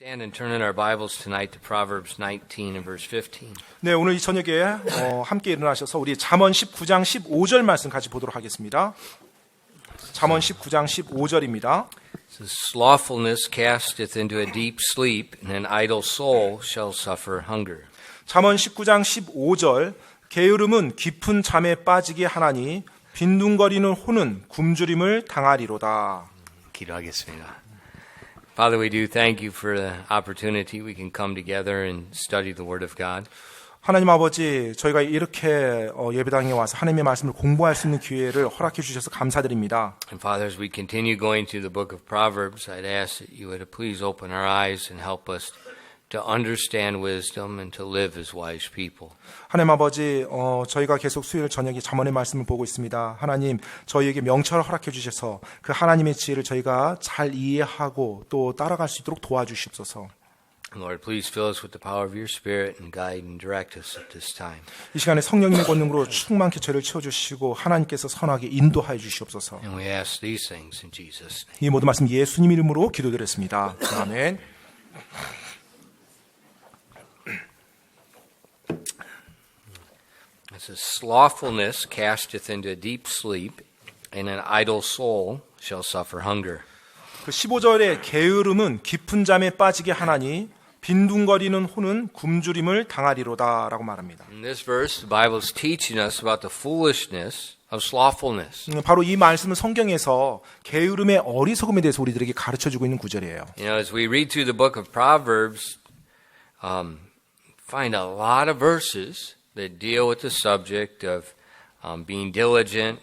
Stand and turn in our Bibles tonight to Proverbs 19 and verse 15. 네, 오늘 이 저녁에 함께 일어나셔서 우리 잠언 19장 15절 말씀 같이 보도록 하겠습니다. 잠언 19장 15절입니다. Slothfulness casteth into a deep sleep, and an idle soul shall suffer hunger. 잠언 19장 15절 게으름은 깊은 잠에 빠지게 하나니 빈둥거리는 혼은 굶주림을 당하리로다. 기도하겠습니다. Father, we do thank you for the opportunity we can come together and study the Word of God. 하나님 아버지, 저희가 이렇게 예배당에 와서 하나님의 말씀을 공부할 수 있는 기회를 허락해 주셔서 감사드립니다. And Father, as we continue going through the book of Proverbs, I'd ask that you would please open our eyes and help us to understand wisdom and to live as wise people. 하나님 아버지, 저희가 계속 수요일 저녁에 잠언의 말씀을 보고 있습니다. 하나님, 저희에게 명철을 허락해 주셔서 그 하나님의 지혜를 저희가 잘 이해하고 또 따라갈 수 있도록 도와주시옵소서. Lord, please fill us with the power of your Spirit and guide and direct us at this time. 이 시간에 성령님의 권능으로 충만케 저희를 채워주시고 하나님께서 선하게 인도하여 주시옵소서. And we ask these things in Jesus' name. 이 모든 말씀 예수님 이름으로 기도드렸습니다. 아멘. It says, slothfulness casteth into a deep sleep, and an idle soul shall suffer hunger. 그 15절에 게으름은 깊은 잠에 빠지게 하나니 빈둥거리는 혼은 굶주림을 당하리로다라고 말합니다. In this verse, the Bible is teaching us about the foolishness of slothfulness. 바로 이 말씀은 성경에서 게으름의 어리석음에 대해서 우리들에게 가르쳐주고 있는 구절이에요. You know, as we read through the book of Proverbs, find a lot of verses that deal with the subject of being diligent,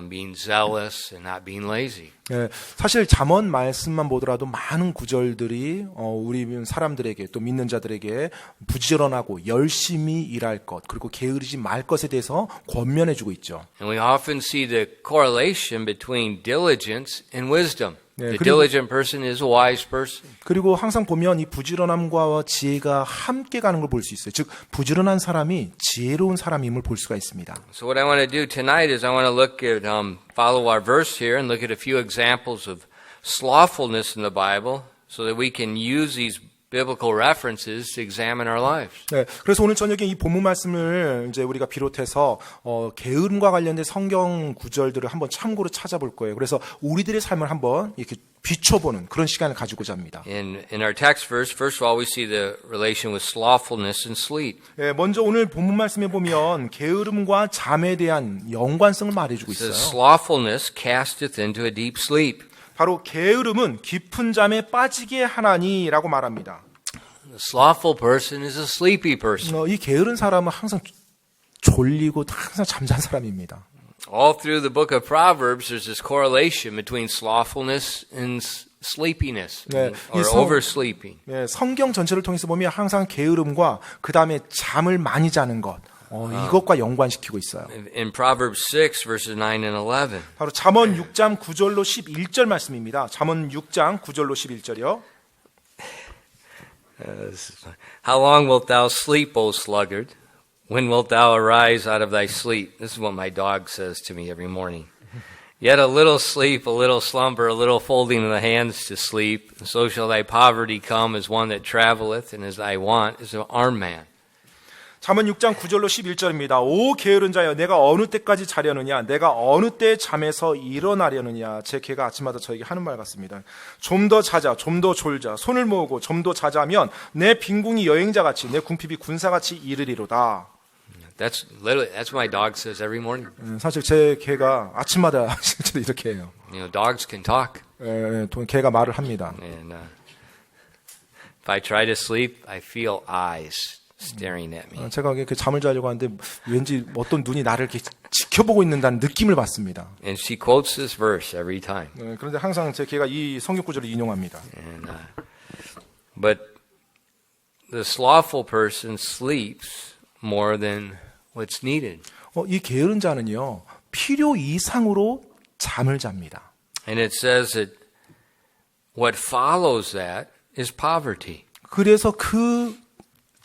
being zealous, and not being lazy. 예, 사실 잠언 말씀만 보더라도 많은 구절들이 우리 사람들에게 또 믿는 자들에게 부지런하고 열심히 일할 것 그리고 게으르지 말 것에 대해서 권면해주고 있죠. And we often see the correlation between diligence and wisdom. 네, The 그리고- diligent person is a wise person. 그리고 항상 보면 이 부지런함과 지혜가 함께 가는 걸 볼 수 있어요. 즉 부지런한 사람이 지혜로운 사람임을 볼 수가 있습니다. So what I want to do tonight is I want to look at, follow our verse here and look at a few examples of slothfulness in the Bible so that we can use these biblical references to examine our lives. 네, 그래서 오늘 저녁에 이 본문 말씀을 이제 우리가 비롯해서 게으름과 관련된 성경 구절들을 한번 참고로 찾아볼 거예요. 그래서 우리들의 삶을 한번 이렇게 비춰보는 그런 시간을 가지고자 합니다. In our text verse, first of all, we see the relation with slothfulness and sleep. 네, 먼저 오늘 본문 말씀에 보면 게으름과 잠에 대한 연관성을 말해주고 It says, 있어요. slothfulness casteth into a deep sleep. 바로 게으름은 깊은 잠에 빠지게 하나니라고 말합니다. The slothful person is a sleepy person. 이 게으른 사람은 항상 졸리고 항상 잠잔 사람입니다. All through the book of Proverbs, there's this correlation between slothfulness and sleepiness, 네, or 이 성- oversleeping. 네, 성경 전체를 통해서 보면 항상 게으름과 그 다음에 잠을 많이 자는 것 이것과 연관시키고 있어요. In Proverbs 6, verses 9 and 11. 바로 잠언 6장 9절로 11절 말씀입니다. 잠언 6장 9절로 11절이요. How long wilt thou sleep, O sluggard? When wilt thou arise out of thy sleep? This is what my dog says to me every morning. Yet a little sleep, a little slumber, a little folding of the hands to sleep, and so shall thy poverty come as one that traveleth, and as thy want as an armed man. 잠언 6장 9절로 11절입니다. 오 게으른 자여 내가 어느 때까지 자려느냐 내가 어느 때 잠에서 일어나려느냐 제 개가 아침마다 저에게 하는 말 같습니다. 좀 더 자자 좀 더 졸자 손을 모으고 좀 더 자자면 내 빈궁이 여행자같이 내 궁핍이 군사같이 이르리로다. That's what my dog says every morning. 사실 제 개가 아침마다 실제로 이렇게 해요. You know, dogs can talk. 개가 말을 합니다. And if I try to sleep, I feel eyes staring at me. 제가 그 잠을 자려고 하는데 왠지 어떤 눈이 나를 이렇게 지켜보고 있는다는 느낌을 받습니다. And she quotes this verse every time. 그런데 항상 제 개가 이 성경 구절을 인용합니다. And but the slothful person sleeps more than what's needed. 이 게으른 자는요 필요 이상으로 잠을 잡니다. And it says that what follows that is poverty. 그래서 그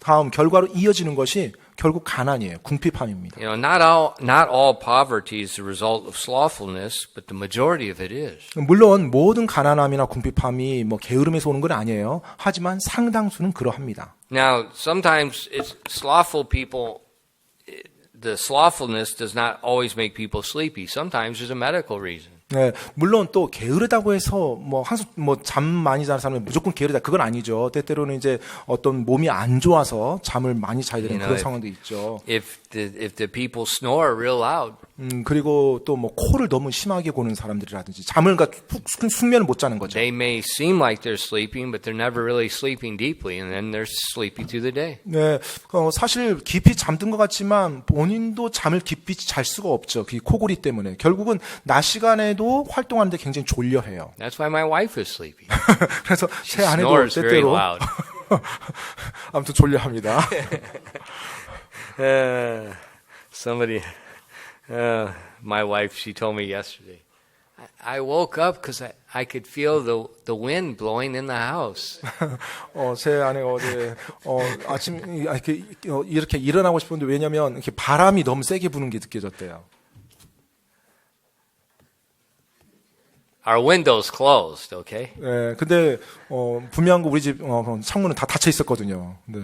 다음 결과로 이어지는 것이 결국 가난이에요. 궁핍함입니다. You know, not all poverty is the result of slothfulness, but the majority of it is. 물론 모든 가난함이나 궁핍함이 뭐 게으름에서 오는 건 아니에요. 하지만 상당수는 그러합니다. Now, sometimes it's slothful people. The slothfulness does not always make people sleepy. Sometimes there's a medical reason. 네, 물론 또 게으르다고 해서 뭐 항상 뭐 잠 많이 자는 사람은 무조건 게으르다 그건 아니죠. 때때로는 이제 어떤 몸이 안 좋아서 잠을 많이 자야 되는 그런 상황도 있죠. If the people snore real loud, 그리고 또 뭐 코를 너무 심하게 고는 사람들이라든지 잠을 숙면을 못 자는 거죠. they may seem like they're sleeping, but they're never really sleeping deeply, and then they're sleepy through the day. 네, 사실 깊이 잠든 것 같지만 본인도 잠을 깊이 잘 수가 없죠. 그 코골이 때문에 결국은 낮 시간에도 활동하는데 굉장히 졸려해요. That's why my wife is sleepy. 그래서 제 아내도 Snores very 때때로 loud. 아무튼 졸려합니다. Somebody, my wife, she told me yesterday. I woke up because I could feel the wind blowing in the house. 제 아내가 어제 아침 이렇게 일어나고 싶은데 왜냐면 이렇게 바람이 너무 세게 부는 게 느껴졌대요. Our window's closed, okay? 네, 근데 분명한 거 우리 집 창문은 다 닫혀 있었거든요. 네.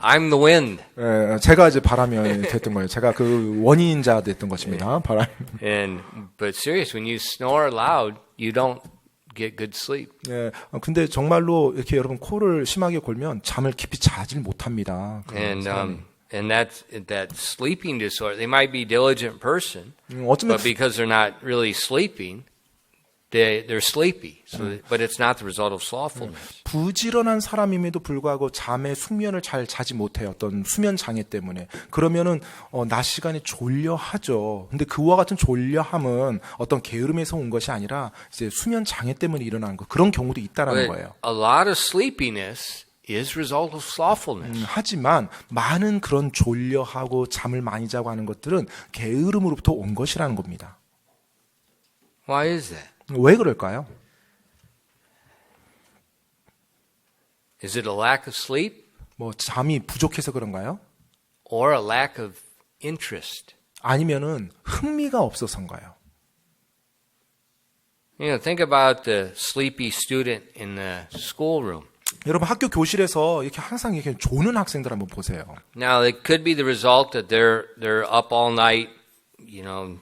I'm the wind. 네, 제가 이제 바람이 됐던 거예요. 제가 그 원인자 됐던 것입니다. 바람. But serious, when you snore loud, you don't get good sleep. 네, 근데 정말로 이렇게 여러분 코를 심하게 골면 잠을 깊이 자질 못합니다. And that sleeping disorder, they might be a diligent person, 어쩌면 but because they're not really sleeping, they're sleepy. So, but it's not the result of slothfulness. 부지런한 사람임에도 불구하고 잠에 숙면을 잘 자지 못해요. 어떤 수면 장애 때문에. 그러면은 낮 시간에 졸려하죠. 근데 그와 같은 졸려함은 어떤 게으름에서 온 것이 아니라 이제 수면 장애 때문에 일어나는 거. 그런 경우도 있다라는 거예요. A lot of sleepiness is result of slothfulness. 하지만 많은 그런 졸려하고 잠을 많이 자고 하는 것들은 게으름으로부터 온 것이라는 겁니다. Why is that? 왜 그럴까요? Is it a lack of sleep 뭐 잠이 부족해서 그런가요? or a lack of interest? 아니면은 흥미가 없어서인가요? You know, think about the sleepy student in the schoolroom. 여러분 학교 교실에서 이렇게 항상 이렇게 조는 학생들 한번 보세요. Now, it could be the result that they're up all night, you know,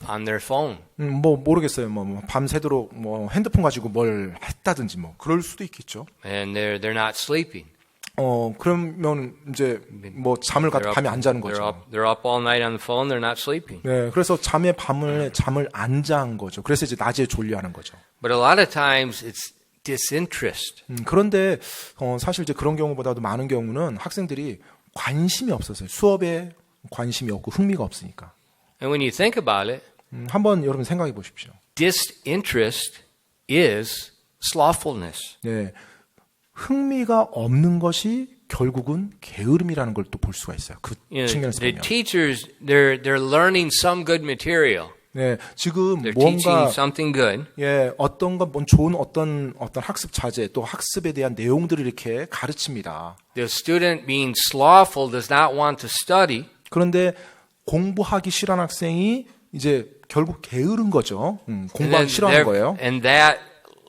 on their phone. 뭐 모르겠어요. 뭐 밤새도록 뭐 핸드폰 가지고 뭘 했다든지 뭐 그럴 수도 있겠죠. And they're not sleeping. 그러면 이제 뭐 잠을 밤에 안 자는 거죠. They're up all night on the phone. They're not sleeping. 네, 그래서 잠을 안 잔 거죠. 그래서 이제 낮에 졸려하는 거죠. But a lot of times it's disinterest. 그런데 사실 이제 그런 경우보다도 많은 경우는 학생들이 관심이 없어서요. 수업에 관심이 없고 흥미가 없으니까. And when you think about it, 한번 여러분 생각해 보십시오. disinterest is slothfulness. 네, 흥미가 없는 것이 결국은 게으름이라는 걸 또 볼 수가 있어요. 그 You know, 측면에서 the 보면. teachers they're learning some good material. 네, 지금 They're 뭔가 teaching something good. 어떤가 좋은 어떤 학습 자재 또 학습에 대한 내용들을 이렇게 가르칩니다. The student being slothful does not want to study. 그런데 공부하기 싫어하는 학생이 이제 결국 게으른 거죠. 공부하기 싫어하는 거예요. And that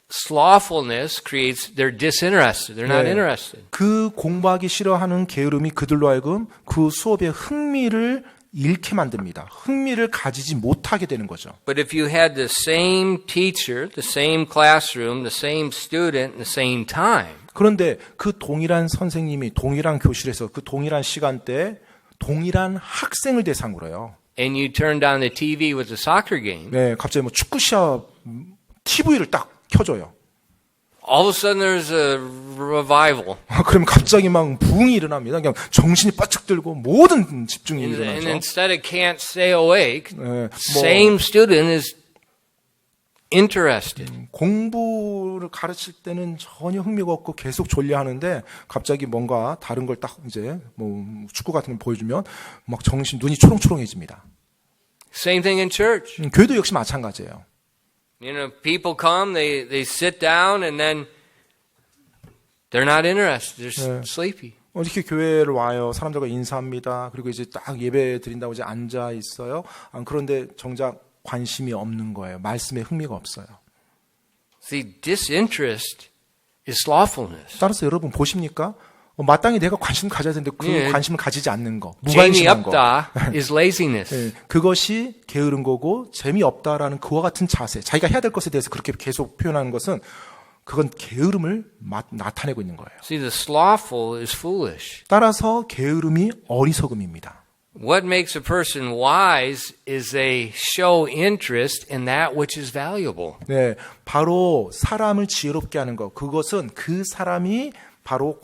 slothfulness creates they're disinterested. They're not interested. 그 공부하기 싫어하는 게으름이 그들로 하여금 그 수업의 흥미를 잃게 만듭니다. 흥미를 가지지 못하게 되는 거죠. But if you had the same teacher, the same classroom, the same student, the same time, 그런데 그 동일한 선생님이 동일한 교실에서 그 동일한 시간대에 동일한 학생을 대상으로요. and you turned on the TV with the soccer game, 네, 갑자기 뭐 축구 시합 TV를 딱 켜줘요. all of a sudden there's a revival. 그러면 갑자기 막 부흥이 일어납니다. 그냥 정신이 바짝 들고 모든 집중이 And 일어나죠. instead of can't stay awake, 네, same student is interested. 공부를 가르칠 때는 전혀 흥미가 없고 계속 졸려하는데 갑자기 뭔가 다른 걸 딱 이제 뭐 축구 같은 걸 보여주면 막 눈이 초롱초롱해집니다. Same thing in church. 교회도 역시 마찬가지예요. You know, people come, they sit down, and then they're not interested. They're sleepy. 이렇게 교회를 와요. 사람들과 인사합니다. 그리고 이제 딱 예배 드린다고 이제 앉아 있어요. 그런데 정작 관심이 없는 거예요. 말씀에 흥미가 없어요. See, disinterest is slothfulness. 따라서 여러분 보십니까? 마땅히 내가 관심 가져야 되는데 그 예. 관심을 가지지 않는 거, Jamie 무관심한 거. upda is laziness. 예, 그것이 게으른 거고 재미없다라는 그와 같은 자세, 자기가 해야 될 것에 대해서 그렇게 계속 표현하는 것은 그건 게으름을 나타내고 있는 거예요. See, the slothful is foolish. 따라서 게으름이 어리석음입니다. What makes a person wise is they show interest in that which is valuable. 네, 바로 사람을 지혜롭게 하는 것, 그것은 그 사람이 바로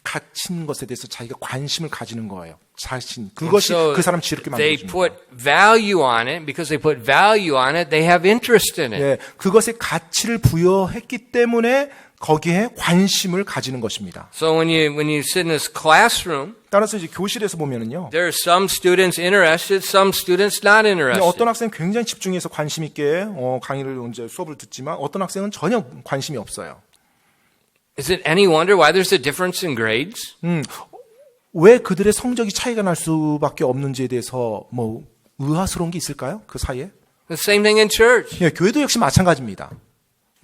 갇힌 것에 대해서 자기가 관심을 가지는 거예요. 자신, 그것이 So 그 사람 지혜롭게 they 만들어주는 put 거예요. value on it. Because they put value on it, they have interest in it. 네, 그것에 가치를 부여했기 때문에 거기에 관심을 가지는 것입니다. So when you sit in this classroom, 따라서 이제 교실에서 보면은요, there are some students interested, some students not interested. 어떤 학생 굉장히 집중해서 관심 있게 강의를 이제 수업을 듣지만 어떤 학생은 전혀 관심이 없어요. Is it any wonder why there's a difference in grades? 왜 그들의 성적이 차이가 날 수밖에 없는지에 대해서 뭐 의아스러운 게 있을까요? 그 사이에? The same thing in church. 예, 교회도 역시 마찬가지입니다.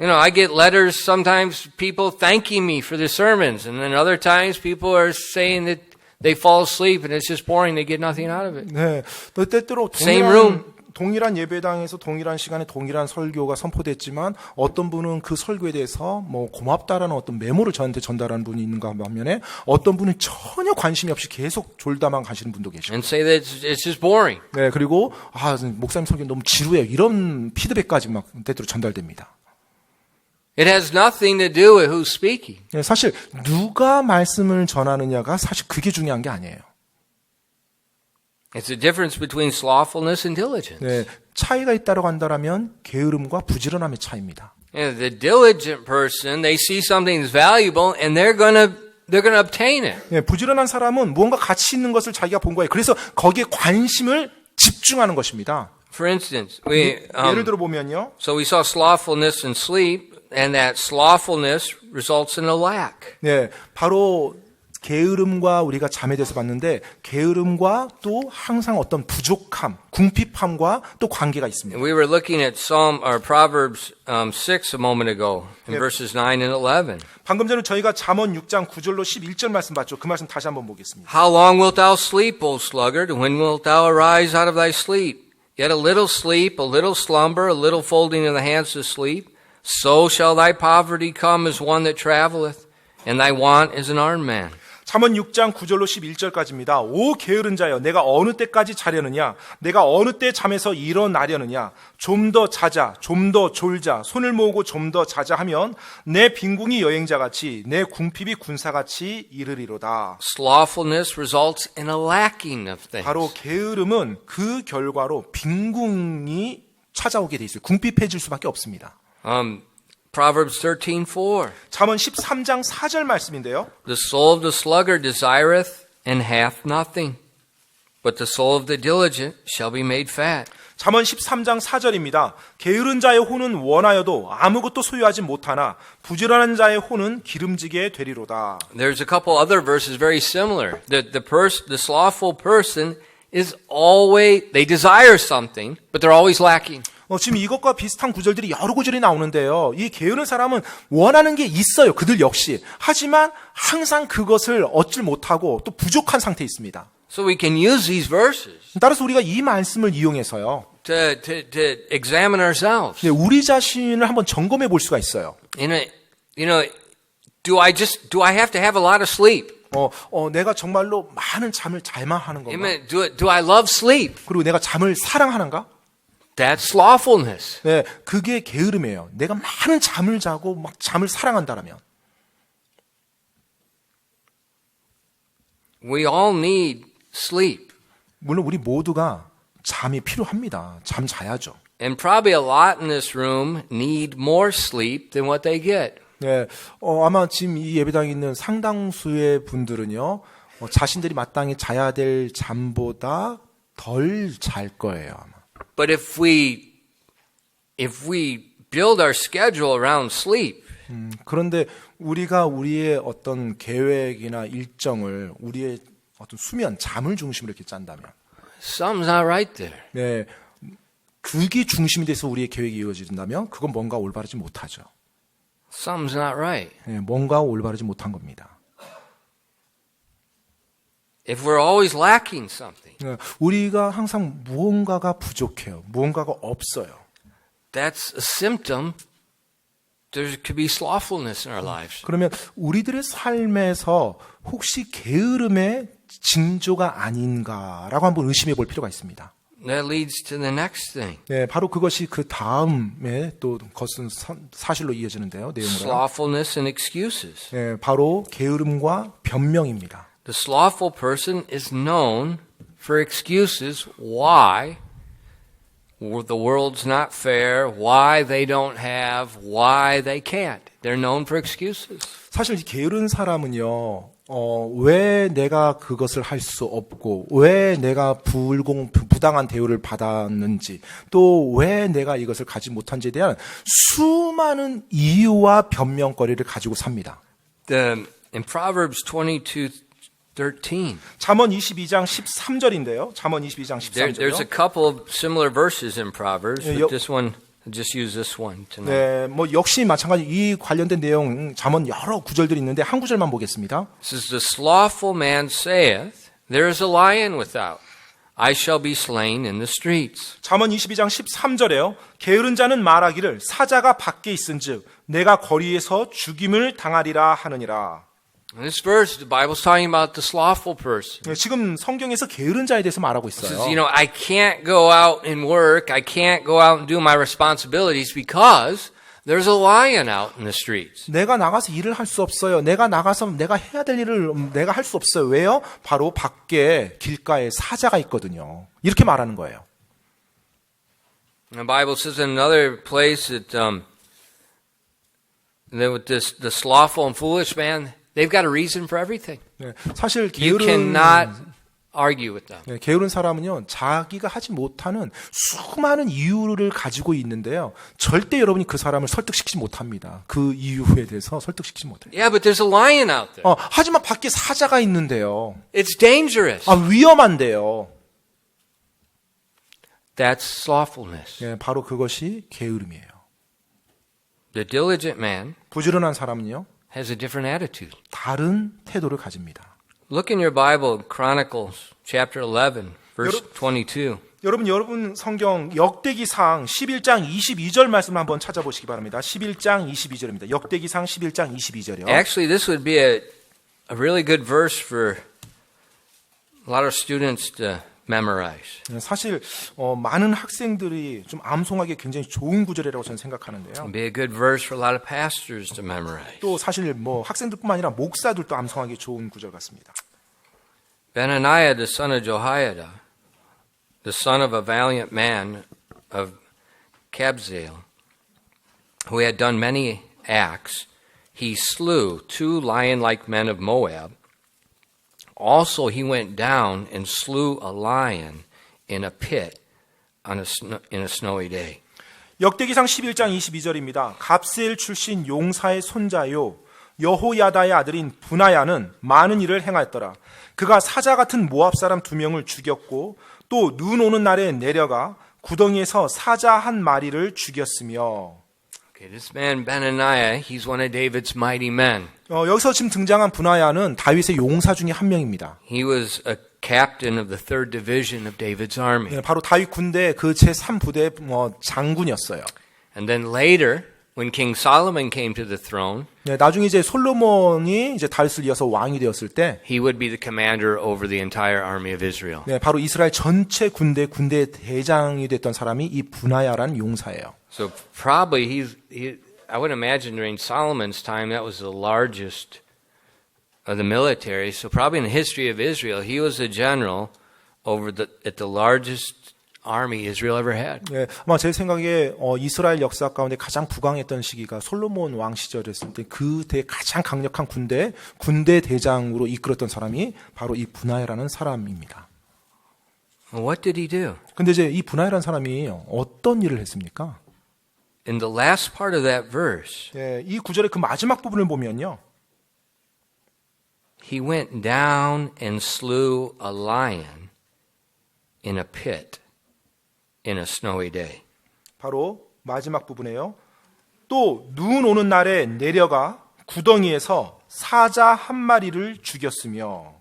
You know, I get letters sometimes people thanking me for the sermons, and then other times people are saying that they fall asleep and it's just boring, they get nothing out of it. 네, 또 때때로 Same room. 동일한 예배당에서 동일한 시간에 동일한 설교가 선포됐지만 어떤 분은 그 설교에 대해서 뭐 고맙다라는 어떤 메모를 저한테 전달하는 분이 있는가 반면에 어떤 분은 전혀 관심이 없이 계속 졸다만 가시는 분도 계시고. And say that it's just boring. 네, 그리고 목사님 설교 너무 지루해요. 이런 피드백까지 막 때때로 전달됩니다. It has nothing to do with who's speaking. 네, 사실 누가 말씀을 전하느냐가 사실 그게 중요한 게 아니에요. It's the difference between slothfulness and diligence. 네, 차이가 있다고 한다면 게으름과 부지런함의 차이입니다. And the diligent person, they see something is valuable and they're gonna obtain it. 네, 부지런한 사람은 무언가 가치 있는 것을 자기가 본 거예요. 그래서 거기에 관심을 집중하는 것입니다. For instance, 예를 들어 보면요. so we saw slothfulness and sleep, and that slothfulness results in a lack. 네, 바로 게으름과 우리가 잠에 대해서 봤는데 게으름과 또 항상 어떤 부족함, 궁핍함과 또 관계가 있습니다. And we were looking at Proverbs 6 a moment ago, in verses 9 and 11. 방금 전에 저희가 잠언 6장 9절로 11절 말씀 봤죠. 그 말씀 다시 한번 보겠습니다. How long wilt thou sleep, O sluggard? When wilt thou arise out of thy sleep? Yet a little sleep, a little slumber, a little folding of the hands to sleep. So shall thy poverty come as one that traveleth, and thy want as an armed man. 잠언 6장 9절로 11절까지입니다. 오 게으른 자여 내가 어느 때까지 자려느냐 내가 어느 때 잠에서 일어나려느냐 좀 더 자자 좀 더 졸자 손을 모으고 좀 더 자자 하면 내 빈궁이 여행자같이 내 궁핍이 군사같이 이르리로다. Slothfulness results in a lacking of things. 바로 게으름은 그 결과로 빈궁이 찾아오게 돼 있어요. 궁핍해질 수밖에 없습니다. Proverbs 13:4. 잠언 13장 4절 말씀인데요. The soul of the sluggard desireth and hath nothing, but the soul of the diligent shall be made fat. 잠언 13장 4절입니다. 게으른 자의 혼은 원하여도 아무것도 소유하지 못하나 부지런한 자의 혼은 기름지게 되리로다. There's a couple other verses very similar. The slothful person is always, they desire something, but they're always lacking. 지금 이것과 비슷한 구절들이 여러 구절이 나오는데요. 이 게으른 사람은 원하는 게 있어요. 그들 역시. 하지만 항상 그것을 얻질 못하고 또 부족한 상태에 있습니다. So we can use these verses 따라서 우리가 이 말씀을 이용해서요. to examine ourselves. 네, 우리 자신을 한번 점검해 볼 수가 있어요. Do I have to have a lot of sleep? 내가 정말로 많은 잠을 잘만 하는 건가? Do I love sleep? 그리고 내가 잠을 사랑하는가? That's slothfulness. 네, 그게 게으름이에요. 내가 많은 잠을 자고 막 잠을 사랑한다라면. We all need sleep. 물론 우리 모두가 잠이 필요합니다. 잠 자야죠. And probably a lot in this room need more sleep than what they get. 네, 아마 지금 이 예배당에 있는 상당수의 분들은요, 자신들이 마땅히 자야 될 잠보다 덜 잘 거예요, 아마. But if we build our schedule around sleep, 그런데 우리가 우리의 어떤 계획이나 일정을 우리의 어떤 수면, 잠을 중심으로 이렇게 짠다면, something's not right there. 네, 그게 중심이 돼서 우리의 계획이 이루어진다면 그건 뭔가 올바르지 못하죠. Something's not right. 네, 뭔가 올바르지 못한 겁니다. If we're always lacking something, 네, 우리가 항상 무언가가 부족해요. 무언가가 없어요. that's a symptom. There could be slothfulness in our lives. 그러면 우리들의 삶에서 혹시 게으름의 징조가 아닌가라고 한번 의심해 볼 필요가 있습니다. That leads to the next thing. 네, 바로 그것이 그 다음에 또 것은 사실로 이어지는데요. 내용으로. Slothfulness and excuses. 네, 바로 게으름과 변명입니다. The slothful person is known for excuses why the world's not fair, why they don't have, why they can't. They're known for excuses. 사실 이 게으른 사람은요, 왜 내가 그것을 할 수 없고, 왜 내가 부당한 대우를 받았는지, 또 왜 내가 이것을 가지 못한지에 대한 수많은 이유와 변명거리를 가지고 삽니다. In Proverbs 22:13, 잠언 22장 13절인데요. 잠언 22장 there's a 13절이요. couple of similar verses in Proverbs, Yeah, but this one, I'll just use this one tonight. 네, 뭐 역시 마찬가지 이 관련된 내용 잠언 여러 구절들이 있는데 한 구절만 보겠습니다. It says, the slothful man saith, there is a lion without. I shall be slain in the streets. 잠언 22장 13절에요. 게으른 자는 말하기를 사자가 밖에 있은즉 내가 거리에서 죽임을 당하리라 하느니라. In this verse, the Bible's talking about the slothful person. 네, 지금 성경에서 게으른 자에 대해서 말하고 It says, 있어요. I can't go out and work. I can't go out and do my responsibilities because there's a lion out in the streets. 내가 나가서 일을 할 수 없어요. 내가 나가서 내가 해야 될 일을 내가 할 수 없어요. 왜요? 바로 밖에 길가에 사자가 있거든요. 이렇게 말하는 거예요. The Bible says in another place that with the slothful and foolish man, they've got a reason for everything. 네, 사실 You cannot argue with them. 게으른 사람은요, 자기가 하지 못하는 수많은 이유를 가지고 있는데요. 절대 여러분이 그 사람을 설득시키지 못합니다. 그 이유에 대해서 설득시키지 못해요. Yeah, but there's a lion out there. 하지만 밖에 사자가 있는데요. It's dangerous. 위험한데요. That's slothfulness. 네, 바로 그것이 게으름이에요. The diligent man 부지런한 사람은요, has a different attitude. 다른 태도를 가집니다. Look in your Bible, Chronicles chapter 11, verse 22. 여러분 성경 역대기상 11장 22절 말씀을 한번 찾아보시기 바랍니다. 11장 22절입니다. 역대기상 11장 22절이요. Actually, this would be a really good verse for a lot of students to memorize. 사실 많은 학생들이 좀 암송하기 굉장히 좋은 구절이라고 저는 생각하는데요. It'd be a good verse for a lot of pastors to memorize. 또 사실 뭐 학생들뿐만 아니라 목사들도 암송하기 좋은 구절 같습니다. Benaniah, the son of Jehoiada, the son of a valiant man of Kabzeel, who had done many acts, he slew 2 lion-like men of Moab. Also he went down and slew a lion in a pit in a snowy day. 역대기상 11장 22절입니다. 갑세일 출신 용사의 손자요 여호야다의 아들인 분하야는 많은 일을 행하였더라. 그가 사자 같은 모압 사람 2명을 죽였고 또 눈 오는 날에 내려가 구덩이에서 사자 한 마리를 죽였으며. Okay, this man Benaniah, he's one of David's mighty men. 여기서 지금 등장한 분하야는 다윗의 용사 중에 한 명입니다. He was a captain of the 3rd division of David's army. 네, 바로 다윗 군대 그 제3부대 장군이었어요. And then later, when King Solomon came to the throne, 네, 나중에 이제 솔로몬이 이제 다윗을 이어서 왕이 되었을 때, he would be the commander over the entire army of Israel. 네, 바로 이스라엘 전체 군대 대장이 됐던 사람이 이 분하야라는 용사예요. So probably I would imagine during Solomon's time that was the largest of the military. So probably in the history of Israel, he was a general at the largest army Israel ever had. 네, 아마 제 생각에 이스라엘 역사 가운데 가장 부강했던 시기가 솔로몬 왕 시절이었을 때 그때 가장 강력한 군대 대장으로 이끌었던 사람이 바로 이 분하야라는 사람입니다. Well, what did he do? 근데 이제 이 분하야라는 사람이 어떤 일을 했습니까? in the last part of that verse, 예, 이 구절의 그 마지막 부분을 보면요. he went down and slew a lion in a pit in a snowy day. 바로 마지막 부분에요. 또 눈 오는 날에 내려가 구덩이에서 사자 한 마리를 죽였으며.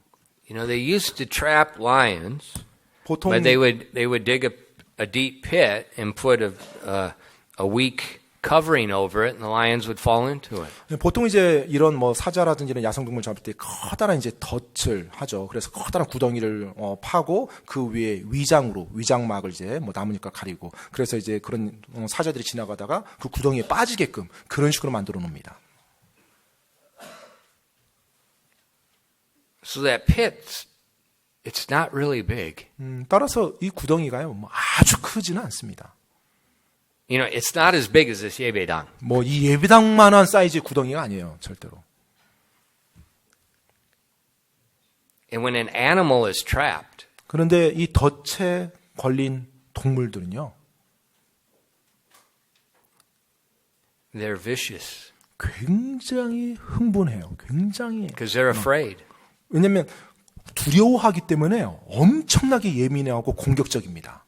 You know, they used to trap lions, 보통 but they would dig a deep pit and put a weak covering over it, and the lions would fall into it. 보통 이제 이런 뭐 사자라든지 이런 야생동물 잡을 때 커다란 이제 덫을 하죠. 그래서 커다란 구덩이를 파고 그 위에 위장막을 이제 뭐 나무니까 가리고 그래서 이제 그런 사자들이 지나가다가 그 구덩이에 빠지게끔 그런 식으로 만들어 놓습니다. So that pit, it's not really big. 따라서 이 구덩이가요, 뭐 아주 크지는 않습니다. You know, it's not as big as this 예배당. 뭐 이 예배당만한 사이즈의 구덩이가 아니에요, 절대로. And when an animal is trapped, 그런데 이 덫에 걸린 동물들은요, they're vicious 굉장히 흥분해요. 굉장히. because they're afraid. 왜냐하면 두려워하기 때문에 엄청나게 예민하고 공격적입니다.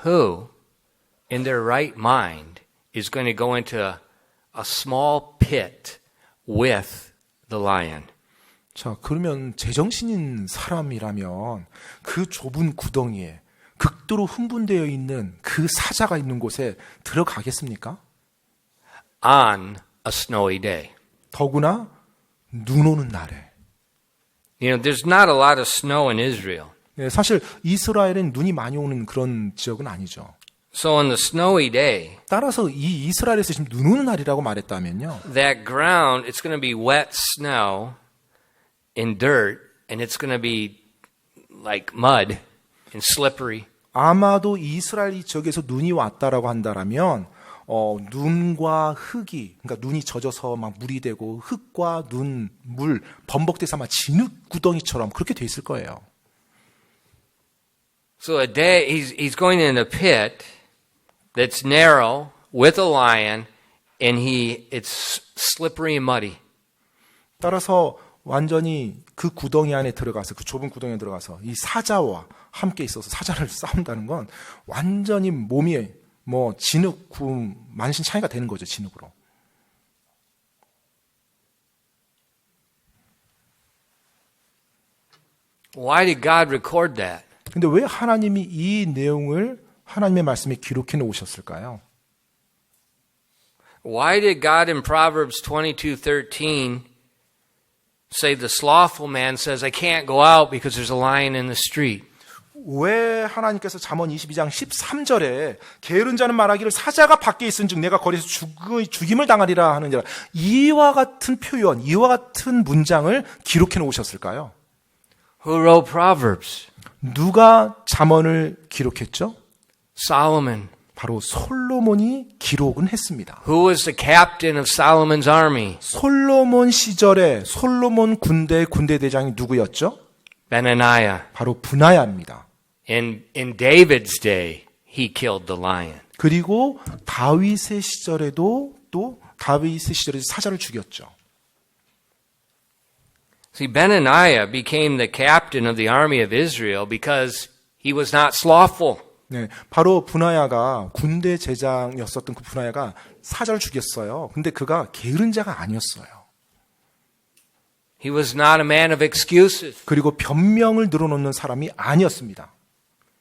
Who, in their right mind, is going to go into a small pit with the lion? 자, 그러면 제정신인 사람이라면 그 좁은 구덩이에 극도로 흥분되어 있는 그 사자가 있는 곳에 들어가겠습니까? On a snowy day. 더구나 눈 오는 날에. You know, there's not a lot of snow in Israel. 네, 사실 이스라엘은 눈이 많이 오는 그런 지역은 아니죠. So on the snowy day, 따라서 이 이스라엘에서 지금 눈 오는 날이라고 말했다면요. that ground, it's going to be wet snow and dirt, and it's going to be like mud and slippery. 아마도 이스라엘 지역에서 눈이 왔다라고 한다라면 눈과 흙이, 그러니까 눈이 젖어서 막 물이 되고 흙과 눈, 물 범벅돼서 아마 진흙 구덩이처럼 그렇게 돼 있을 거예요. So a day, he's going in a pit that's narrow with a lion, and it's slippery and muddy. 따라서 완전히 그 구덩이 안에 들어가서 그 좁은 구덩이에 들어가서 이 사자와 함께 있어서 사자를 싸운다는 건 완전히 몸이 뭐 진흙 만신 차이가 되는 거죠, 진흙으로. Why did God record that? 근데 왜 하나님이 이 내용을 하나님의 말씀에 기록해 놓으셨을까요? Why did God in Proverbs 22:13 say the slothful man says, I can't go out because there's a lion in the street? 왜 하나님께서 잠언 22장 13절에 게으른 자는 말하기를 사자가 밖에 있은즉 내가 거리에서 죽임을 당하리라 하느니라, 이와 같은 표현, 이와 같은 문장을 기록해 놓으셨을까요? Who wrote Proverbs? 누가 잠언을 기록했죠? Solomon. 바로 솔로몬이 기록은 했습니다. Who was the captain of Solomon's army? 솔로몬 시절에 솔로몬 군대 대장이 누구였죠? Benaniah. 바로 분하야입니다. In David's day, he killed the lion. 그리고 다윗의 시절에도 또 다윗의 시절에 사자를 죽였죠. See, Benaniah became the captain of the army of Israel because he was not slothful. 네, 바로 분하야가 군대 제장이었었던 그 분하야가 사자를 죽였어요. 근데 그가 게으른 자가 아니었어요. He was not a man of excuses. 그리고 변명을 늘어놓는 사람이 아니었습니다.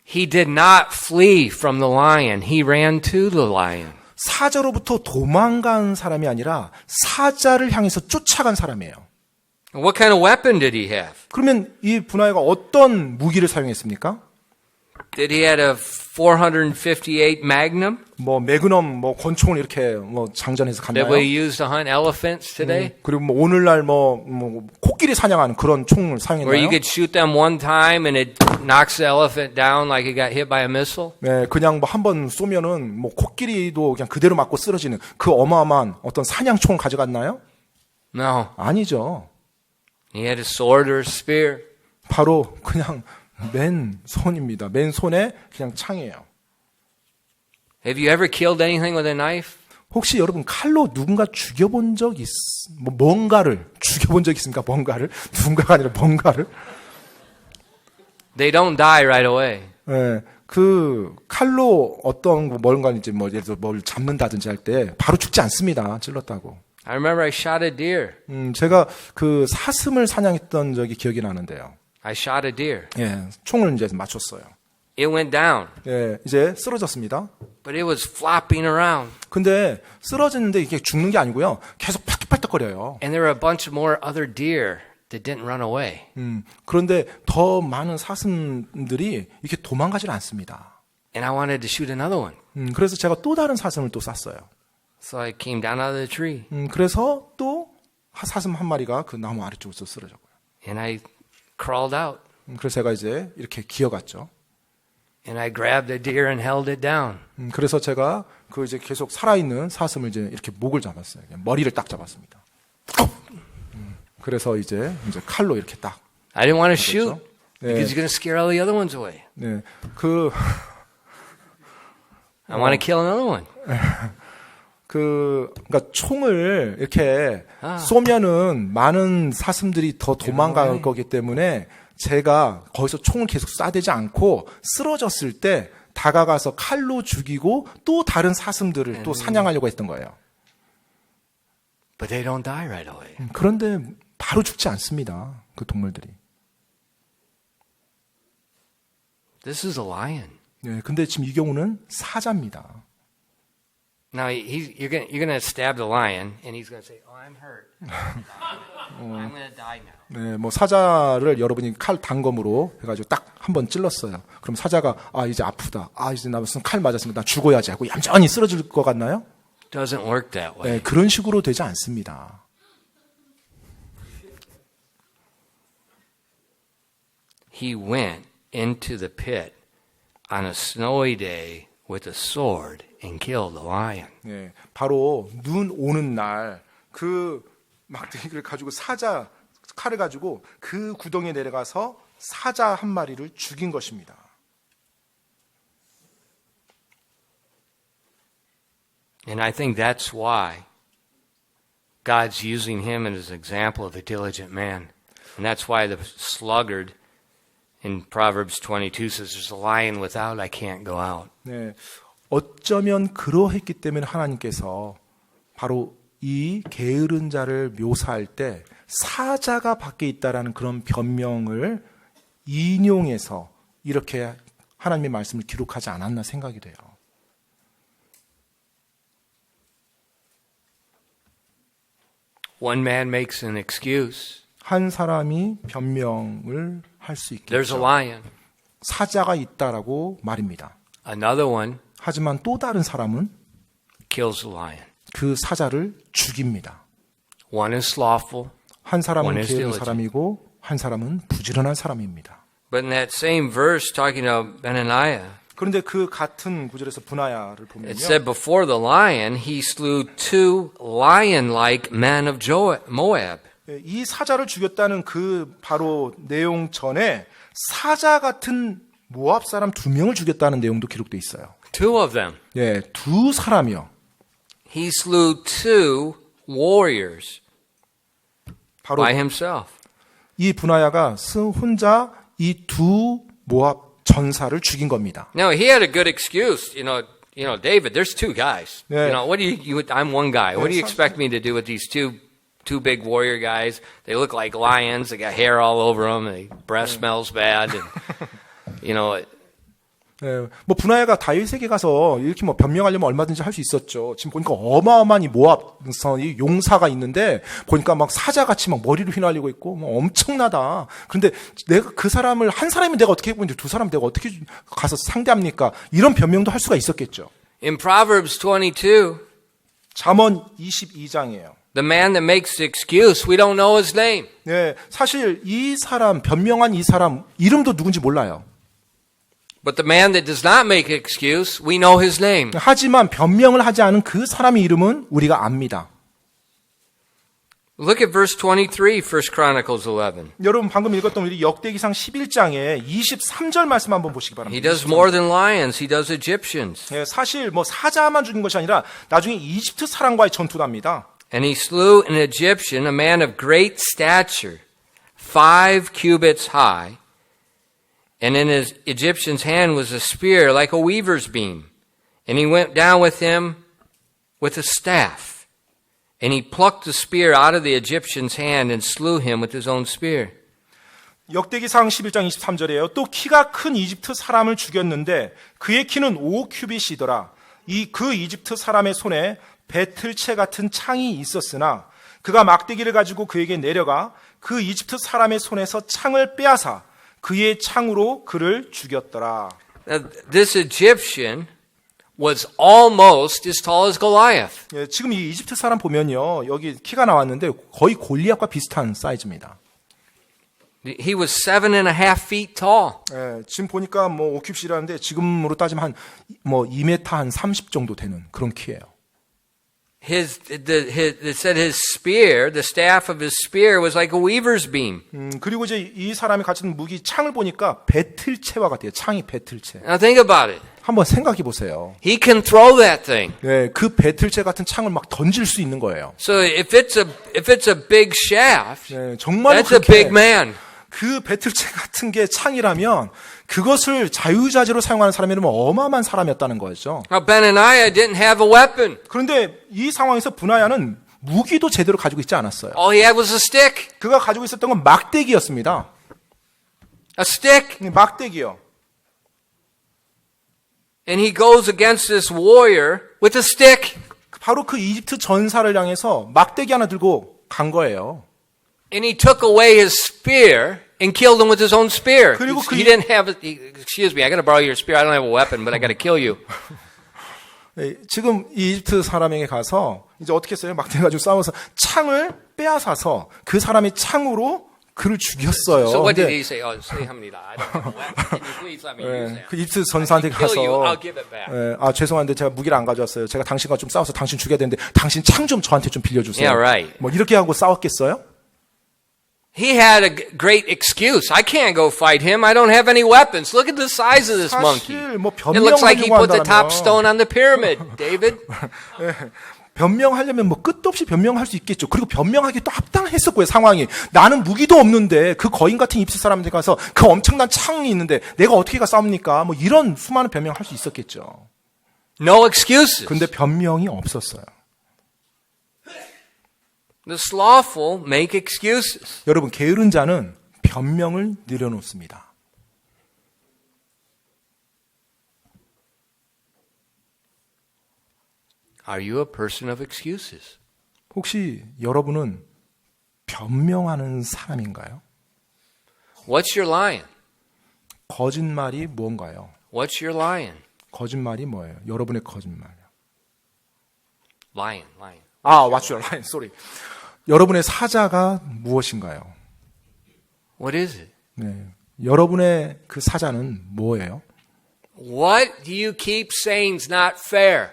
He did not flee from the lion. He ran to the lion. 사자로부터 도망간 사람이 아니라 사자를 향해서 쫓아간 사람이에요. What kind of weapon did he have? 그러면 이 분하야가 어떤 무기를 사용했습니까? Did he have a 458 Magnum 뭐 매그넘 뭐 권총을 이렇게 뭐 장전해서 that 갔나요? we use to hunt elephants today? 그리고 뭐 오늘날 뭐 코끼리 사냥하는 그런 총을 Where you 사용했나요? could shoot them one time and it knocks the elephant down like it got hit by a missile? 네, 그냥 뭐 한 번 쏘면은 뭐 코끼리도 그냥 그대로 맞고 쓰러지는 그 어마어마한 어떤 사냥총을 가져갔나요? No. 아니죠. He had a sword or a spear. 바로 그냥 맨손입니다. 맨손에 그냥 창이에요. Have you ever killed anything with a knife? 혹시 여러분 칼로 누군가 죽여본 적 뭔가를 죽여본 적 있습니까? 뭔가를 누군가가 아니라 뭔가를. They don't die right away. 예, 그 칼로 어떤 뭔가 이제 뭐 예를 들어 뭘 잡는다든지 할 때 바로 죽지 않습니다. 찔렀다고. I remember I shot a deer. 제가 그 사슴을 사냥했던 적이 기억이 나는데요. I shot a deer. 예, 총을 이제 맞췄어요. It went down, 예, 이제 쓰러졌습니다. but it was flopping around. 근데 쓰러졌는데 이게 죽는 게 아니고요. 계속 팔딱팔딱거려요. And there were a bunch of more other deer that didn't run away. 그런데 더 많은 사슴들이 이렇게 도망가질 않습니다. And I wanted to shoot another one. 그래서 제가 또 다른 사슴을 또 쐈어요. So I came down out of the tree. 그래서 또 사슴 한 마리가 그 나무 아래쪽에서 쓰러졌고요. And I crawled out. 그래서 제가 이제 이렇게 기어갔죠. And I grabbed the deer and held it down. 그래서 제가 그 이제 계속 살아있는 사슴을 이제 이렇게 목을 잡았어요. 머리를 딱 잡았습니다. 그래서 이제 칼로 이렇게 딱. I didn't want to shoot 그렇죠? because you're going to scare all the other ones away. 네, I want to kill another one. 그러니까 총을 이렇게 쏘면은 많은 사슴들이 더 도망갈 거기 때문에 제가 거기서 총을 계속 쏴대지 않고 쓰러졌을 때 다가가서 칼로 죽이고 또 다른 사슴들을 또 사냥하려고 했던 거예요. But they don't die right away. 그런데 바로 죽지 않습니다. 그 동물들이. This is a lion. 네, 근데 지금 이 경우는 사자입니다. Now you're going to stab the lion, and he's going to say, "Oh, I'm hurt. I'm going to die now." 네, 뭐 사자를 여러분이 칼 단검으로 해가지고 딱 한 번 찔렀어요. 그럼 사자가 이제 아프다. 이제 나 무슨 칼 맞았으니까 나 죽어야지 하고 얌전히 쓰러질 것 같나요? Doesn't work that way. 네, 그런 식으로 되지 않습니다. He went into the pit on a snowy day with a sword and killed the lion. 네, 바로 눈 오는 날 그 막대기를 가지고 칼을 가지고 그 구덩이에 내려가서 사자 한 마리를 죽인 것입니다. And I think that's why God's using him as an example of a diligent man. And that's why the sluggard in Proverbs 22 says, "There's a lion without, I can't go out." 네, 어쩌면 그러했기 때문에 하나님께서 바로 이 게으른 자를 묘사할 때 사자가 밖에 있다라는 그런 변명을 인용해서 이렇게 하나님의 말씀을 기록하지 않았나 생각이 돼요. One man makes an excuse. 한 사람이 변명을 할 수 There's a 있겠죠. lion. 사자가 있다라고 말입니다. Another one 하지만 또 다른 사람은 kills the lion. 그 사자를 죽입니다. One is slothful. 한 사람은 One is 게으른 diligent. 사람이고 한 사람은 부지런한 사람입니다. But in that same verse talking about Benaniah, 그런데 그 같은 구절에서 분하야를 보면요. it said before the lion, he slew 2 lion-like men of Moab. 이 사자를 죽였다는 그 바로 내용 전에 사자 같은 모압 사람 2명을 죽였다는 내용도 기록돼 있어요. 2 of them. 예, 2 사람이요. He slew 2 warriors 바로 by himself. 이 분하야가 혼자 이 2 모압 전사를 죽인 겁니다. Now he had a good excuse, David. There's 2 guys. Yeah. What do I'm one guy. What do you expect me to do with these two big warrior guys? They look like lions. They got hair all over them. Their breath smells bad. And, 예, 뭐 분하야가 다윗에게 가서 이렇게 뭐 변명하려면 얼마든지 할 수 있었죠. 지금 보니까 어마어마한 이 모압선이 용사가 있는데 보니까 막 사자같이 막 머리를 휘날리고 있고 뭐 엄청나다. 그런데 내가 그 사람을 한 사람이 내가 어떻게 해보는데 2 사람 내가 어떻게 가서 상대합니까? 이런 변명도 할 수가 있었겠죠. in Proverbs 22, 잠언 22장이에요. the man that makes the excuse, we don't know his name. 네, 사실 이 사람 변명한 이 사람 이름도 누군지 몰라요. But the man that does not make an excuse, we know his name. 하지만 변명을 하지 않은 그 사람의 이름은 우리가 압니다. Look at verse 23, 1 Chronicles 11. 여러분 방금 읽었던 우리 역대기상 11장의 23절 말씀 한번 보시기 He 바랍니다. does more than lions, he does Egyptians. 예, 사실 뭐 사자만 죽인 것이 아니라 나중에 이집트 사람과의 전투답니다. And he slew an Egyptian, a man of great stature, 5 cubits high, and in his Egyptian's hand was a spear like a weaver's beam. And he went down with him with a staff. And he plucked the spear out of the Egyptian's hand and slew him with his own spear. 역대기상 11장 23절이에요. 또 키가 큰 이집트 사람을 죽였는데 그의 키는 5큐빗이더라. 그 이집트 사람의 손에 배틀채 같은 창이 있었으나 그가 막대기를 가지고 그에게 내려가 그 이집트 사람의 손에서 창을 빼앗아 그의 창으로 그를 죽였더라. Now, this Egyptian was almost as tall as Goliath. 예, 지금 이 이집트 사람 보면요. 여기 키가 나왔는데 거의 골리앗과 비슷한 사이즈입니다. He was 7.5 feet tall. 예, 지금 보니까 뭐 5큐빗이라는데 지금으로 따지면 한 뭐 2m 한 30 정도 되는 그런 키예요. It said his spear, the staff of his spear was like a weaver's beam. 그리고 이제 이 사람이 가진 무기 창을 보니까 배틀채와 같아요. 창이 배틀채. Now think about it. 한번 생각해 보세요. He can throw that thing. 네, 그 배틀채 같은 창을 막 던질 수 있는 거예요. So if it's a big shaft, 네, 정말로 that's a big 그렇게 man. 그 배틀채 같은 게 창이라면 그것을 자유자재로 사용하는 사람이라면 어마어마한 사람이었다는 거죠. Now Benaniah didn't have a weapon. 그런데 이 상황에서 분하야는 무기도 제대로 가지고 있지 않았어요. All he had was a stick. 그가 가지고 있었던 건 막대기였습니다. A stick. 막대기요. And he goes against this warrior with a stick. 바로 그 이집트 전사를 향해서 막대기 하나 들고 간 거예요. And he took away his spear and killed him with his own spear. 그리고 He didn't have, excuse me, I got to borrow your spear. I don't have a weapon, but I got to kill you. 네, 지금 이 이집트 사람에게 가서 이제 어떻게 했어요? 막대기 가지고 싸워서 창을 빼앗아서 그 사람의 창으로 그를 죽였어요. So what did 근데 he say? Oh, say how many I don't have a weapon. Can you please let me use that? 그 이집트 전사한테 Kill you, 가서 I'll give it back. 죄송한데 제가 무기를 안 가져왔어요. 제가 당신과 좀 싸워서 당신 죽여야 되는데 당신 창 좀 저한테 좀 빌려주세요. Yeah, right. 뭐 이렇게 하고 싸웠겠어요? He had a great excuse. I can't go fight him. I don't have any weapons. Look at the size of this monkey. 사실 뭐 It looks like he 변명하려고 put the top 한다면 stone on the pyramid, David. 변명하려면 뭐 끝도 없이 변명할 수 있겠죠. 그리고 변명하기 또 합당했었고요, 상황이. 나는 무기도 없는데 그 거인 같은 이집트 사람한테 가서 그 엄청난 창이 있는데 내가 어떻게 가 싸웁니까? 뭐 이런 수많은 변명을 할 수 있었겠죠. No excuses. 근데 변명이 없었어요. The slothful make excuses. 여러분, 게으른 자는 변명을 늘여놓습니다. Are you a person of excuses? 혹시 여러분은 변명하는 사람인가요? What's your lion? 거짓말이 뭔가요? What's your lion? 거짓말이 뭐예요? 여러분의 거짓말이요. Lion. What's your line? Sorry. 여러분의 사자가 무엇인가요? What is it? 네. 여러분의 그 사자는 뭐예요? What do you keep saying is not fair?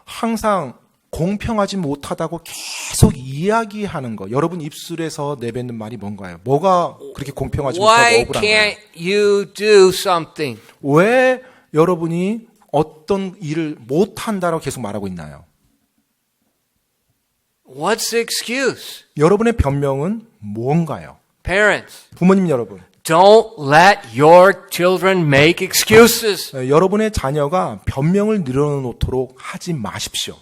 항상 공평하지 못하다고 계속 이야기하는 거. 여러분 입술에서 내뱉는 말이 뭔가요? 뭐가 그렇게 공평하지 Why 못하고 억울한가요? can't you do something? 왜 여러분이 어떤 일을 못한다라고 계속 말하고 있나요? What's the excuse? 여러분의 변명은 뭔가요? Parents, 부모님 여러분, don't let your children make excuses. 여러분의 자녀가 변명을 늘어놓도록 하지 마십시오.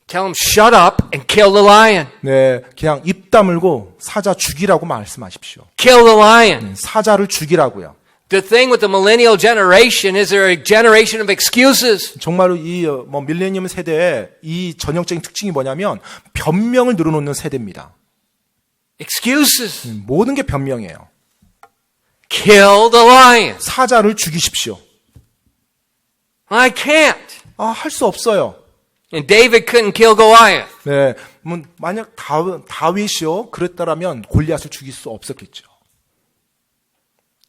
Tell them, shut up and kill the lion. 네, 그냥 입 다물고 사자 죽이라고 말씀하십시오. Kill the lion. 사자를 죽이라고요. The thing with the millennial generation is they're a generation of excuses. 정말로 이 밀레니엄 세대의 이 전형적인 특징이 뭐냐면 변명을 늘어놓는 세대입니다. Excuses. 모든 게 변명이에요. Kill the lion. 사자를 죽이십시오. I can't. 할 수 없어요. And David couldn't kill Goliath. 네, 만약 다윗이요 그랬다라면 골리앗을 죽일 수 없었겠죠.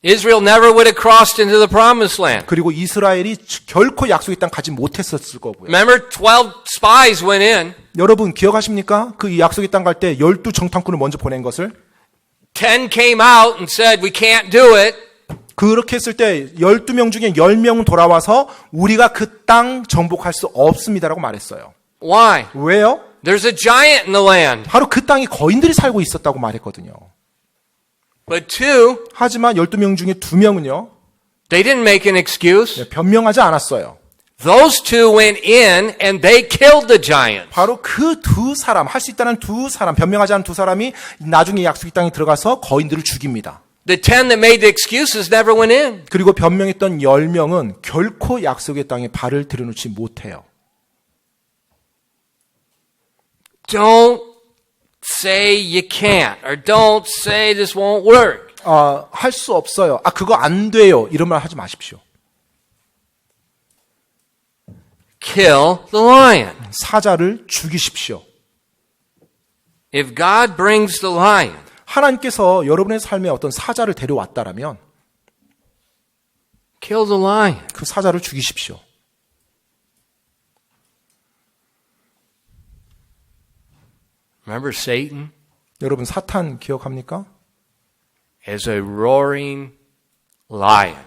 Israel never would have crossed into the promised land. 그리고 이스라엘이 결코 약속의 땅 가지 못했었을 거고요. Remember, 12 spies went in. 여러분 기억하십니까? 그 약속의 땅 갈 때 12 정탐꾼을 먼저 보낸 것을 10 came out and said, we can't do it. 그렇게 했을 때 12명 중에 10명은 돌아와서 우리가 그 땅 정복할 수 없습니다라고 말했어요. Why? 왜요? There's a giant in the land. 바로 그 땅에 거인들이 살고 있었다고 말했거든요. But 2, 하지만 12명 중에 2명은요. they didn't make an excuse. 변명하지 않았어요. Those 2 went in and they killed the giant. 바로 그 두 사람, 할 수 있다는 두 사람, 변명하지 않은 두 사람이 나중에 약속의 땅에 들어가서 거인들을 죽입니다. The 10 that made the excuses never went in. 그리고 변명했던 10명은 결코 약속의 땅에 발을 들여놓지 못해요. Don't say you can't, or don't say this won't work. 할 수 없어요. 그거 안 돼요. 이런 말 하지 마십시오. Kill the lion. 사자를 죽이십시오. If God brings the lion, 하나님께서 여러분의 삶에 어떤 사자를 데려왔다라면 kill the lion. 그 사자를 죽이십시오. Remember Satan 여러분 사탄 기억합니까? as a roaring lion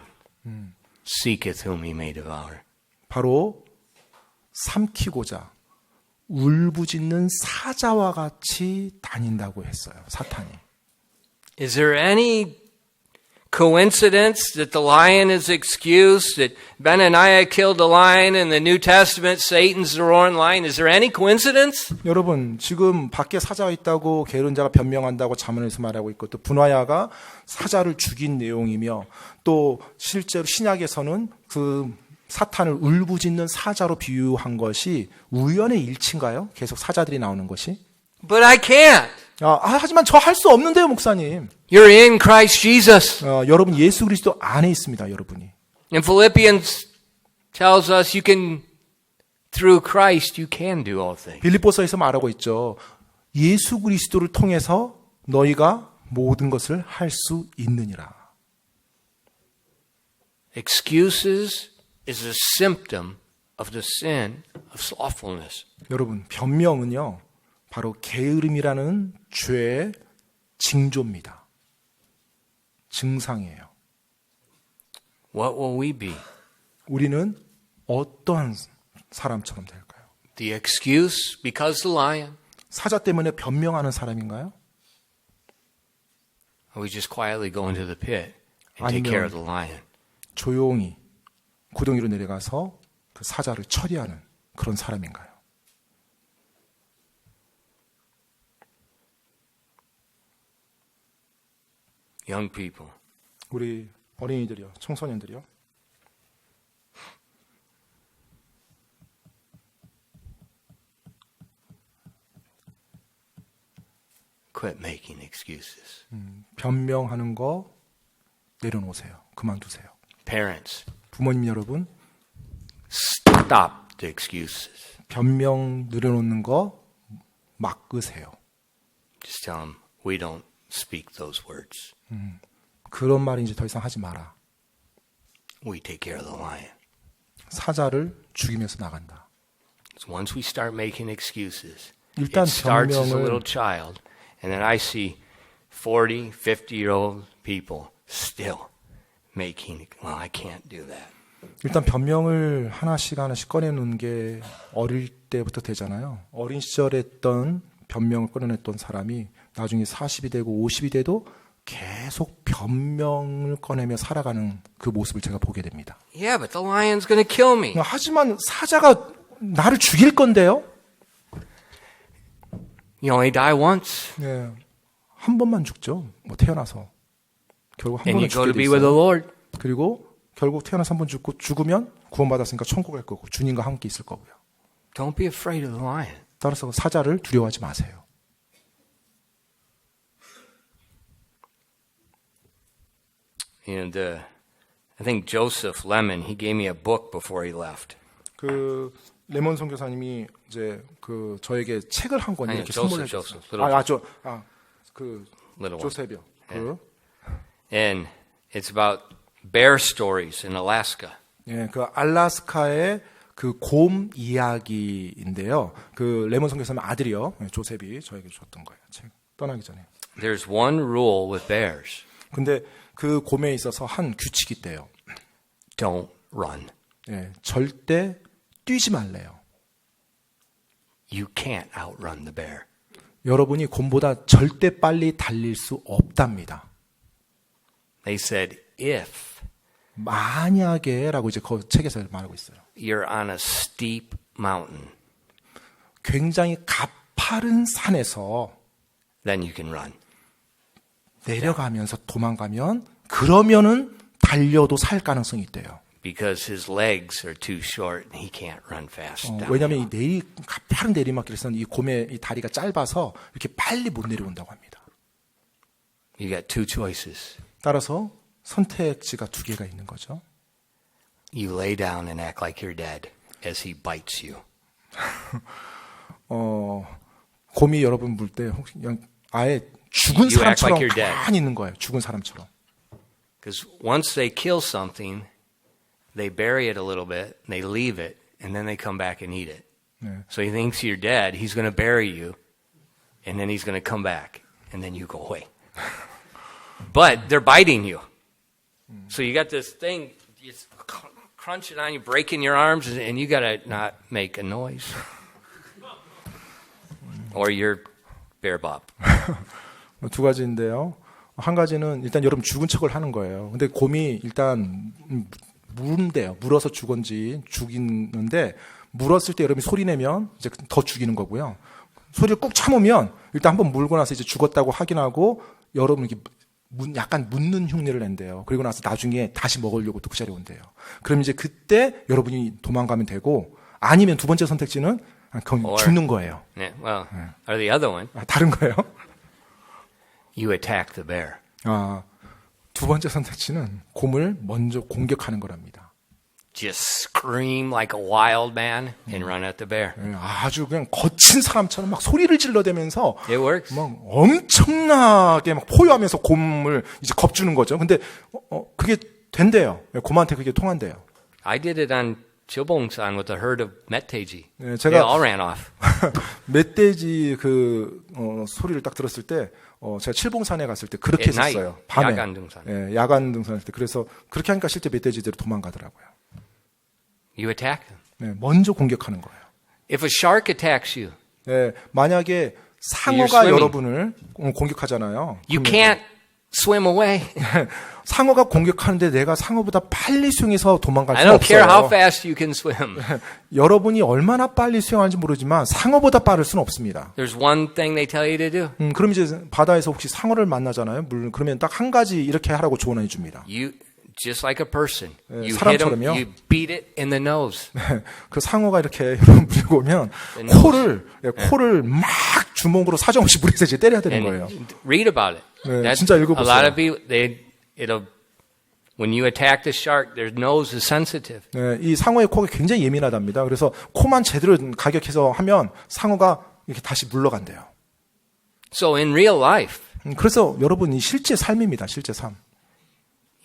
seeketh whom he may devour. 바로 삼키고자 울부짖는 사자와 같이 다닌다고 했어요. 사탄이. Is there any coincidence that the lion is excused, that Benaniah killed the lion in the New Testament, Satan's the roaring lion? Is there any coincidence? 여러분 지금 밖에 사자가 있다고 게으른 자가 변명한다고 잠언에서 말하고 있고 또 분화야가 사자를 죽인 내용이며 또 실제로 신약에서는 그 사탄을 울부짖는 사자로 비유한 것이 우연의 일치인가요? 계속 사자들이 나오는 것이? But I can't. 하지만 저 할 수 없는데요, 목사님. You're in Christ Jesus. 여러분 예수 그리스도 안에 있습니다, 여러분이. And Philippians tells us you can, through Christ, you can do all things. 빌립보서에서 말하고 있죠. 예수 그리스도를 통해서 너희가 모든 것을 할 수 있느니라. Excuses is a symptom of the sin of slothfulness. 여러분, 변명은요, 바로 게으름이라는 죄의 징조입니다. 증상이에요. What will we be? 우리는 어떠한 사람처럼 될까요? The excuse because the lion? 사자 때문에 변명하는 사람인가요? Or we just quietly go into the pit and take care of the lion? 조용히 구덩이로 내려가서 그 사자를 처리하는 그런 사람인가요? Young people, 우리 어린이들이요, 청소년들이요. quit making excuses. 변명하는 거 내려놓으세요. 그만두세요. Parents, 부모님 여러분, stop the excuses. 변명 내려놓는 거 막으세요. Just tell them, we don't speak those words. 그런 말 이제 더 이상 하지 마라. We take care of the lion. 사자를 죽이면서 나간다. So once we start making excuses, 일단 it starts as a 변명을 little child, and then I see 40, 50-year-old people still making, well, I can't do that. 일단 변명을 하나씩 꺼내놓는 게 어릴 때부터 되잖아요. 어린 시절에 했던 변명을 꺼내냈던 사람이 나중에 40이 되고 50이 돼도 계속 변명을 꺼내며 살아가는 그 모습을 제가 보게 됩니다. Yeah, but the lion's going to kill me. 하지만 사자가 나를 죽일 건데요? You only die once, 네, 한 번만 죽죠. 뭐 태어나서 결국 한 and 번은 you go 죽게 to 돼 be with the 있어요. Lord. 그리고 결국 태어나서 한 번 죽고 죽으면 구원받았으니까 천국 갈 거고 주님과 함께 있을 거고요. Don't be afraid of the lion. 따라서 사자를 두려워하지 마세요. And I think Joseph Lemon, he gave me a book before he left. 그 레몬 선교사님이 이제 그 저에게 책을 한 권 아니요, 이렇게 조셉, 선물해 조셉. 줬어요. 그 Little one. 조셉이요. And It's about bear stories in Alaska. 예, 그 알라스카의 그 곰 이야기인데요. 그 레몬 선교사님 아들이요, 조셉이 저에게 줬던 거예요. 책 떠나기 전에. There's one rule with bears. 근데 그 곰에 있어서 한 규칙이 있대요. Don't run. 예, 절대 뛰지 말래요. You can't outrun the bear. 여러분이 곰보다 절대 빨리 달릴 수 없답니다. They said, if 만약에라고 이제 그 책에서 말하고 있어요. you're on a steep mountain, 굉장히 가파른 산에서 then you can run. 내려가면서 도망가면 그러면은 달려도 살 가능성이 있대요. Because his legs are too short and he can't run fast. downhill. 왜냐하면 이 가파른 내리막길에서는 이 곰의 이 다리가 짧아서 이렇게 빨리 못 내려온다고 합니다. You got two choices. 따라서 선택지가 두 개가 있는 거죠. You lay down and act like you're dead as he bites you. 곰이 여러분 물 때 혹시 그냥 아예 죽은 You act 사람처럼 like you're dead. 가만히 있는 거예요. 죽은 사람처럼. Because once they kill something, they bury it a little bit, they leave it, and then they come back and eat it. 네. So he thinks you're dead, he's going to bury you, and then he's going to come back, and then you go away. But they're biting you. So you got this thing, it's crunching on you, breaking your arms, and you got to not make a noise. Or you're bear bop. 두 가지인데요. 한 가지는 일단 여러분 죽은 척을 하는 거예요. 근데 곰이 일단 물은대요. 물어서 죽이는데 물었을 때 여러분이 소리 내면 이제 더 죽이는 거고요. 소리를 꾹 참으면 일단 한번 물고 나서 이제 죽었다고 확인하고 여러분 이렇게 약간 묻는 흉내를 낸대요. 그리고 나서 나중에 다시 먹으려고 또 그 자리에 온대요. 그럼 이제 그때 여러분이 도망가면 되고 아니면 두 번째 선택지는 그냥 죽는 거예요. Yeah, well, or the other one, 다른 거예요. you attack the bear. 두 번째 선택지는 곰을 먼저 공격하는 거랍니다. Just scream like a wild man and run at the bear. 아주 그냥 거친 사람처럼 막 소리를 질러대면서 It works. 막 엄청나게 막 포효하면서 곰을 이제 겁주는 거죠. 근데 그게 된대요. 곰한테 그게 통한대요. I did it on Chilbongsan with a herd of 멧돼지. 네, They all ran off. 멧돼지 소리를 딱 들었을 때 제가 칠봉산에 갔을 때 그렇게 At night, 했었어요. 밤에. 야간 등산. 예, 야간 등산할 때. 그래서 그렇게 하니까 실제 멧돼지들이 도망가더라고요. You attack them. 네, 먼저 공격하는 거예요. If a shark attacks you, 네, 만약에 You're 상어가 swimming. 여러분을 공격하잖아요. you can't swim away. 상어가 공격하는데 내가 상어보다 빨리 수영해서 도망갈 I 수 don't care how 없어요. fast you can swim. 여러분이 얼마나 빨리 수영하는지 모르지만 상어보다 빠를 수는 없습니다. There's one thing they tell you to do. 그럼 이제 바다에서 혹시 상어를 만나잖아요. 그러면 딱 한 가지 이렇게 하라고 조언해 줍니다. You just like a person. You hit them, 사람처럼요. you beat it in the nose. 그 상어가 이렇게 여러분 물고 오면 코를 막 주먹으로 사정없이 물에서 이제 때려야 되는 거예요. And read about it. 네, 진짜 a 읽어보세요. lot of people, when you attack the shark, their nose is sensitive. 네, 이 상어의 코가 굉장히 예민하답니다. 그래서 코만 제대로 가격해서 하면 상어가 이렇게 다시 물러간대요. So in real life, 그래서 여러분 이 실제 삶입니다. 실제 삶.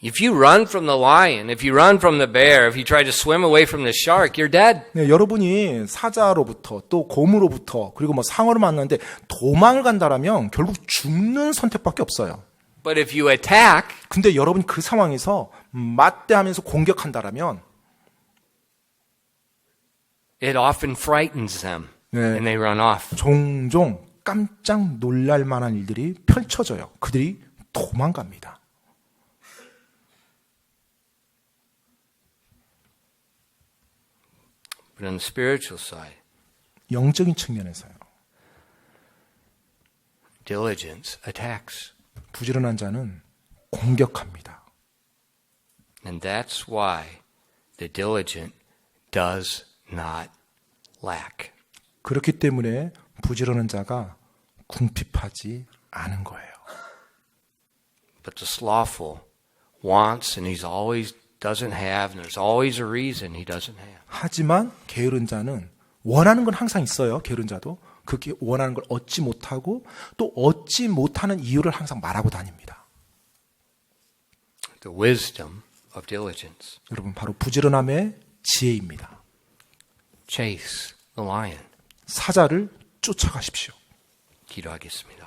if you run from the lion, if you run from the bear, if you try to swim away from the shark, you're dead. 네, 여러분이 사자로부터 또 곰으로부터 그리고 뭐 상어를 만났는데 도망을 간다라면 결국 죽는 선택밖에 없어요. But if you attack, 근데 여러분 그 상황에서 맞대하면서 공격한다라면 it often frightens them 네. and they run off. 종종 깜짝 놀랄 만한 일들이 펼쳐져요. 그들이 도망갑니다. But on the spiritual side, 영적인 측면에서요. diligence attacks. 부지런한 자는 공격합니다. And that's why the diligent does not lack. 그렇기 때문에 부지런한 자가 궁핍하지 않은 거예요. But the slothful wants and he's always doesn't have and there's always a reason he doesn't have. 하지만 게으른 자는 원하는 건 항상 있어요. 게으른 자도. 그렇게 원하는 걸 얻지 못하고 또 얻지 못하는 이유를 항상 말하고 다닙니다. the wisdom of diligence. 여러분 바로 부지런함의 지혜입니다. Chase the lion. 사자를 쫓아가십시오. 기도하겠습니다.